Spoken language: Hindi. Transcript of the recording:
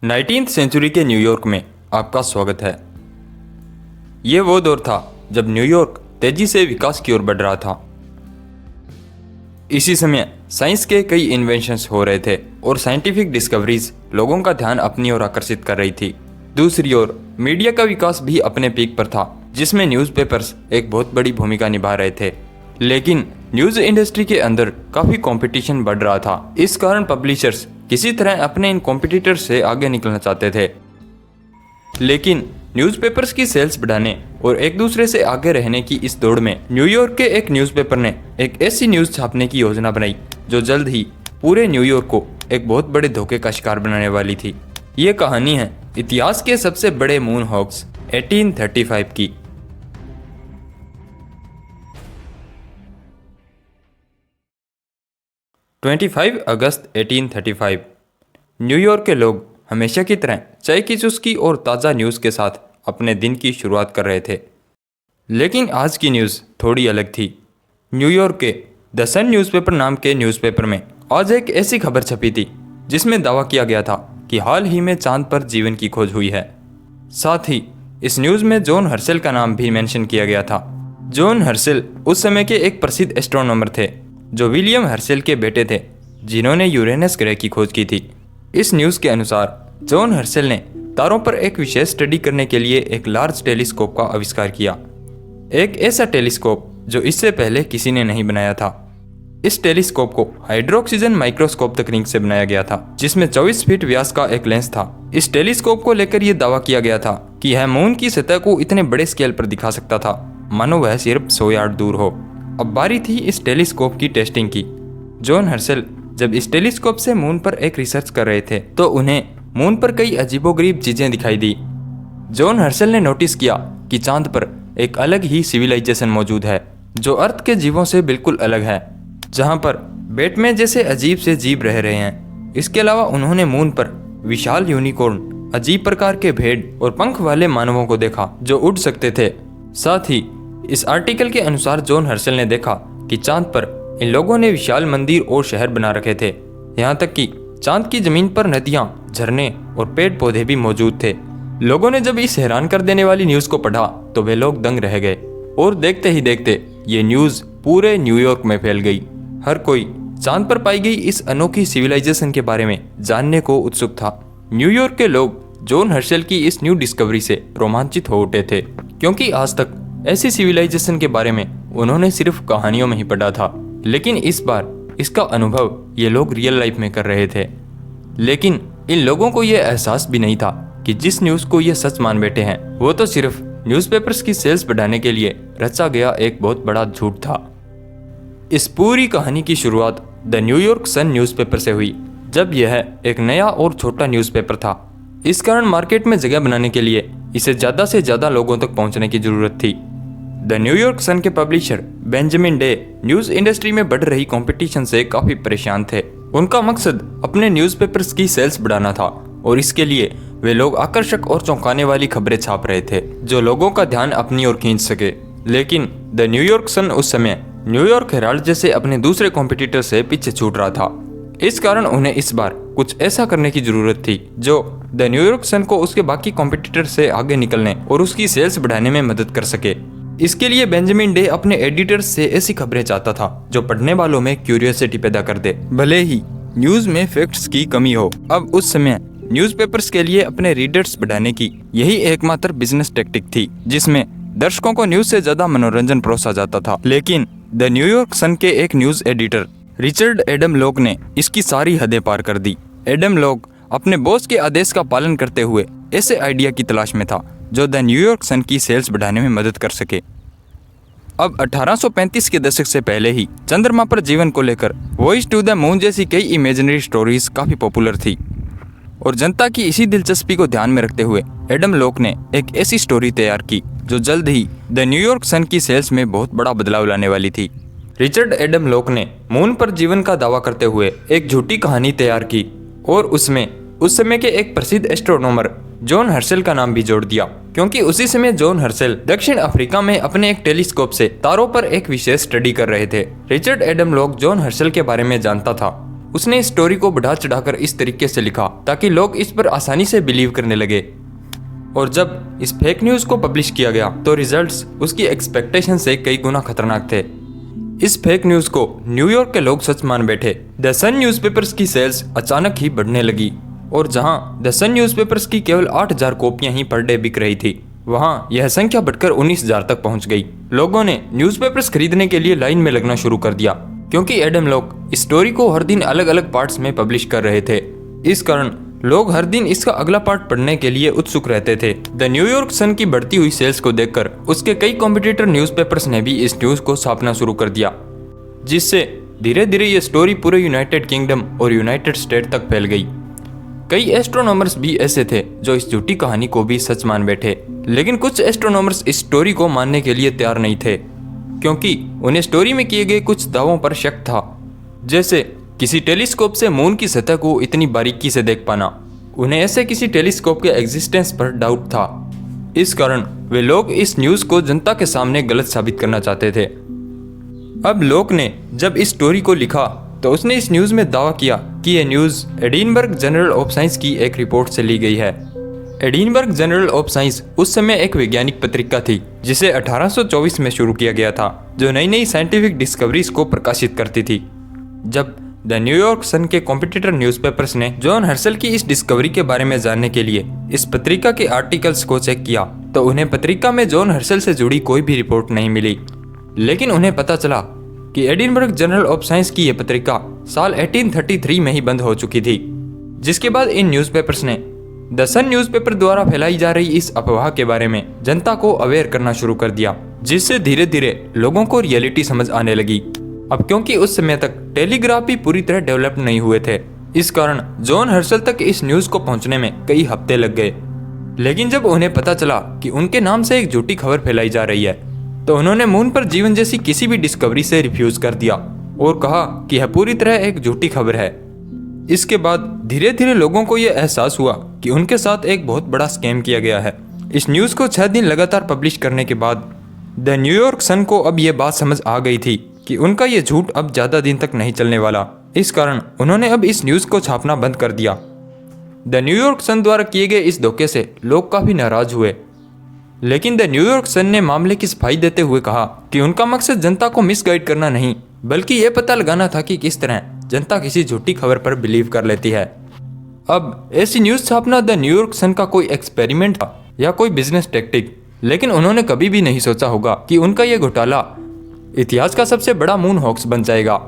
19वीं सेंचुरी के न्यूयॉर्क में आपका स्वागत है। ये वो दौर था जब न्यूयॉर्क तेजी से विकास की ओर बढ़ रहा था। इसी समय साइंस के कई इन्वेंशंस हो रहे थे और साइंटिफिक डिस्कवरीज लोगों का ध्यान अपनी ओर आकर्षित कर रही थी। दूसरी ओर मीडिया का विकास भी अपने पीक पर था, जिसमें न्यूज़पेपर्स एक बहुत बड़ी भूमिका निभा रहे थे। लेकिन न्यूज़ इंडस्ट्री के अंदर काफ़ी कंपटीशन बढ़ रहा था। इस कारण पब्लिशर्स किसी तरह अपने इन कॉम्पिटिटर्स से आगे निकलना चाहते थे। लेकिन न्यूज़पेपर्स की सेल्स बढ़ाने और एक दूसरे से आगे रहने की इस दौड़ में न्यूयॉर्क के एक न्यूज़पेपर ने एक ऐसी न्यूज़ छापने की योजना बनाई जो जल्द ही पूरे न्यूयॉर्क को एक बहुत बड़े धोखे का शिकार बनाने वाली थी। ये कहानी है इतिहास के सबसे बड़े मून हॉक्स 1835 की। अगस्त 1835 न्यूयॉर्क के लोग हमेशा की तरह चाय की चुस्की और ताज़ा न्यूज़ के साथ अपने दिन की शुरुआत कर रहे थे। लेकिन आज की न्यूज़ थोड़ी अलग थी। न्यूयॉर्क के द सन न्यूज़पेपर नाम के न्यूज़पेपर में आज एक ऐसी खबर छपी थी जिसमें दावा किया गया था कि हाल ही में चांद पर जीवन की खोज हुई है। साथ ही इस न्यूज़ में जॉन हर्शेल का नाम भी मेंशन किया गया था। जॉन हर्शेल उस समय के एक प्रसिद्ध एस्ट्रोनॉमर थे जो विलियम हर्शेल के बेटे थे, जिन्होंने यूरेनस ग्रह की खोज की थी। इस न्यूज़ के अनुसार जॉन हर्शेल ने तारों पर एक विशेष स्टडी करने के लिए एक लार्ज टेलीस्कोप का आविष्कार किया, एक ऐसा टेलीस्कोप जो इससे पहले किसी ने नहीं बनाया था। इस टेलीस्कोप को हाइड्रोक्सीजन माइक्रोस्कोप तकनीक से बनाया गया था, जिसमें 24 फीट व्यास का एक लेंस था। इस टेलीस्कोप को लेकर यह दावा किया गया था कि यह मून की सतह को इतने बड़े स्केल पर दिखा सकता था मानो वह सिर्फ 100 यार्ड दूर हो। अब बारी थी इस टेलीस्कोप की टेस्टिंग की। जॉन हर्शेल जब इस टेलीस्कोप से मून पर एक रिसर्च कर रहे थे तो उन्हें मून पर कई अजीबोगरीब चीजें दिखाई दी। जॉन हर्शेल ने नोटिस किया कि चांद पर एक अलग ही सिविलाइजेशन मौजूद है जो अर्थ के जीवों से बिल्कुल अलग है, जहां पर बैटमैन जैसे अजीब से जीव रह रहे हैं। इसके अलावा उन्होंने मून पर विशाल यूनिकॉर्न, अजीब प्रकार के भेड़ और पंख वाले मानवों को देखा जो उड़ सकते थे। साथ ही इस आर्टिकल के अनुसार जॉन हर्शेल ने देखा कि चांद पर इन लोगों ने विशाल मंदिर और शहर बना रखे थे। यहाँ तक कि चांद की जमीन पर नदियाँ, झरने और पेड़ पौधे भी मौजूद थे। लोगों ने जब इस हैरान कर देने वाली न्यूज़ को पढ़ा तो वे लोग दंग रह गए और देखते ही देखते ये न्यूज़ पूरे न्यूयॉर्क में फैल गई। हर कोई चांद पर पाई गई इस अनोखी सिविलाइजेशन के बारे में जानने को उत्सुक था। न्यूयॉर्क के लोग जॉन हर्शेल की इस न्यू डिस्कवरी से रोमांचित हो उठे थे, क्योंकि आज तक ऐसी सिविलाइजेशन के बारे में उन्होंने सिर्फ कहानियों में ही पढ़ा था। लेकिन इस बार इसका अनुभव ये लोग रियल लाइफ में कर रहे थे। लेकिन इन लोगों को यह एहसास भी नहीं था कि जिस न्यूज़ को ये सच मान बैठे हैं वो तो सिर्फ न्यूज़पेपर्स की सेल्स बढ़ाने के लिए रचा गया एक बहुत बड़ा झूठ था। इस पूरी कहानी की शुरुआत द न्यूयॉर्क सन न्यूज़पेपर से हुई, जब यह एक नया और छोटा न्यूज़पेपर था। इस कारण मार्केट में जगह बनाने के लिए इसे ज़्यादा से ज़्यादा लोगों तक पहुंचने की ज़रूरत थी। द न्यूयॉर्क सन के publisher Benjamin day news industry में बढ़ रही कंपटीशन से काफ़ी परेशान थे। उनका मकसद अपने न्यूज़पेपर्स की सेल्स बढ़ाना था और इसके लिए वे लोग आकर्षक और चौंकाने वाली खबरें छाप रहे थे जो लोगों का ध्यान अपनी ओर खींच सके। लेकिन द न्यूयॉर्क सन उस समय न्यूयॉर्क हेराल्ड जैसे अपने दूसरे कॉम्पिटिटर से पीछे छूट रहा था। इस कारण उन्हें इस बार कुछ ऐसा करने की जरूरत थी जो द न्यूयॉर्क सन को उसके बाकी कॉम्पिटिटर से आगे निकलने और उसकी सेल्स बढ़ाने में मदद कर सके। इसके लिए बेंजामिन डे अपने एडिटर्स से ऐसी खबरें चाहता था जो पढ़ने वालों में क्यूरियोसिटी पैदा कर दे, भले ही न्यूज़ में फैक्ट्स की कमी हो। अब उस समय न्यूज़पेपर्स के लिए अपने रीडर्स बढ़ाने की यही एकमात्र बिजनेस टेक्टिक थी, जिसमें दर्शकों को न्यूज़ से ज्यादा मनोरंजन परोसा जाता था। लेकिन द न्यूयॉर्क सन के एक news editor Richard Adam log ने इसकी सारी हदें पार कर दी। एडम लॉग अपने बॉस के आदेश का पालन करते हुए ऐसे आइडिया की तलाश में था जो द न्यूयॉर्क सन की सेल्स बढ़ाने में मदद कर सके। अब 1835 के दशक से पहले ही चंद्रमा पर जीवन को लेकर वॉइस टू द मून जैसी कई इमेजिनरी स्टोरीज काफ़ी पॉपुलर थी, और जनता की इसी दिलचस्पी को ध्यान में रखते हुए एडम लॉग ने एक ऐसी स्टोरी तैयार की जो जल्द ही द न्यूयॉर्क सन की सेल्स में बहुत बड़ा बदलाव लाने वाली थी। रिचर्ड एडम लॉग ने मून पर जीवन का दावा करते हुए एक झूठी कहानी तैयार की और उसमें उस समय के एक प्रसिद्ध एस्ट्रोनॉमर जॉन हर्शेल का नाम भी जोड़ दिया, क्योंकि उसी समय जॉन हर्शेल दक्षिण अफ्रीका में अपने एक टेलीस्कोप से तारों पर एक विशेष स्टडी कर रहे थे। Richard Adam log John Herschel के बारे में जानता था उसने इस स्टोरी को बढ़ा चढ़ाकर इस तरीके से लिखा ताकि लोग इस पर आसानी से बिलीव करने लगे। और जब इस फेक न्यूज़ को पब्लिश किया गया तो रिजल्ट्स उसकी एक्सपेक्टेशन से कई गुना खतरनाक थे। इस फेक न्यूज़ को न्यूयॉर्क के लोग सच मान बैठे। द सन न्यूज़पेपर्स की सेल्स अचानक ही बढ़ने लगी और जहां द सन न्यूज़पेपर्स की केवल 8,000 कॉपियां ही पर डे बिक रही थी, वहां यह संख्या बढ़कर 19,000 तक पहुंच गई। लोगों ने न्यूज़पेपर्स खरीदने के लिए लाइन में लगना शुरू कर दिया क्योंकि एडम लॉक इस स्टोरी को हर दिन अलग अलग पार्ट्स में पब्लिश कर रहे थे। इस कारण लोग हर दिन इसका अगला पार्ट पढ़ने के लिए उत्सुक रहते थे। द न्यूयॉर्क सन की बढ़ती हुई सेल्स को देखकर उसके कई कॉम्पिटिटर न्यूज़पेपर्स ने भी इस न्यूज़ को छापना शुरू कर दिया, जिससे धीरे धीरे ये स्टोरी पूरे यूनाइटेड किंगडम और यूनाइटेड स्टेट तक फैल गई। कई एस्ट्रोनॉमर्स भी ऐसे थे जो इस झूठी कहानी को भी सच मान बैठे, लेकिन कुछ एस्ट्रोनॉमर्स इस स्टोरी को मानने के लिए तैयार नहीं थे क्योंकि उन्हें स्टोरी में किए गए कुछ दावों पर शक था, जैसे किसी टेलीस्कोप से मून की सतह को इतनी बारीकी से देख पाना। उन्हें ऐसे किसी टेलीस्कोप के एग्जिस्टेंस पर डाउट था। इस कारण वे लोग इस न्यूज़ को जनता के सामने गलत साबित करना चाहते थे। अब लॉक ने जब इस स्टोरी को लिखा तो उसने इस न्यूज़ में दावा किया कि यह news Edinburgh journal of science की एक रिपोर्ट से ली गई है। एडिनबर्ग जर्नल ऑफ साइंस उस समय एक वैज्ञानिक पत्रिका थी जिसे 1824 में शुरू किया गया था, जो नई नई साइंटिफिक डिस्कवरीज को प्रकाशित करती थी। जब द न्यूयॉर्क सन के कॉम्पिटिटर न्यूज़पेपर्स ने जॉन हर्शल की इस डिस्कवरी के बारे में जानने के लिए इस पत्रिका के आर्टिकल्स को चेक किया तो उन्हें पत्रिका में जॉन हर्शल से जुड़ी कोई भी रिपोर्ट नहीं मिली। लेकिन उन्हें पता चला कि एडिनबर्ग जर्नल ऑफ साइंस की यह पत्रिका साल 1833 में ही बंद हो चुकी थी, जिसके बाद इन न्यूज़पेपर्स ने द सन न्यूज़पेपर द्वारा फैलाई जा रही इस अफवाह के बारे में जनता को अवेयर करना शुरू कर दिया, जिससे धीरे धीरे लोगों को रियलिटी समझ आने लगी। अब क्योंकि उस समय तक टेलीग्राफ भी पूरी तरह डेवलप नहीं हुए थे, इस कारण जॉन हर्शल तक इस न्यूज़ को पहुंचने में कई हफ्ते लग गए। लेकिन जब उन्हें पता चला कि उनके नाम से एक झूठी खबर फैलाई जा रही है तो उन्होंने मून पर जीवन जैसी किसी भी डिस्कवरी से रिफ्यूज कर दिया और कहा कि यह पूरी तरह एक झूठी खबर है। इसके बाद धीरे धीरे लोगों को यह एहसास हुआ कि उनके साथ एक बहुत बड़ा स्कैम किया गया है। इस न्यूज़ को 6 दिन लगातार पब्लिश करने के बाद द न्यूयॉर्क सन को अब यह बात समझ आ गई थी कि उनका ये झूठ अब ज़्यादा दिन तक नहीं चलने वाला। इस कारण उन्होंने अब इस न्यूज़ को छापना बंद कर दिया। द न्यूयॉर्क सन द्वारा किए गए इस धोखे से लोग काफ़ी नाराज हुए, लेकिन द न्यूयॉर्क सन ने मामले की सफाई देते हुए कहा कि उनका मकसद जनता को मिसगाइड करना नहीं, बल्कि यह पता लगाना था कि किस तरह जनता किसी झूठी खबर पर बिलीव कर लेती है। अब ऐसी न्यूज़ छापना द न्यूयॉर्क सन का कोई एक्सपेरिमेंट था या कोई बिजनेस टेक्टिक, लेकिन उन्होंने कभी भी नहीं सोचा होगा कि उनका यह घोटाला इतिहास का सबसे बड़ा मून हॉक्स बन जाएगा।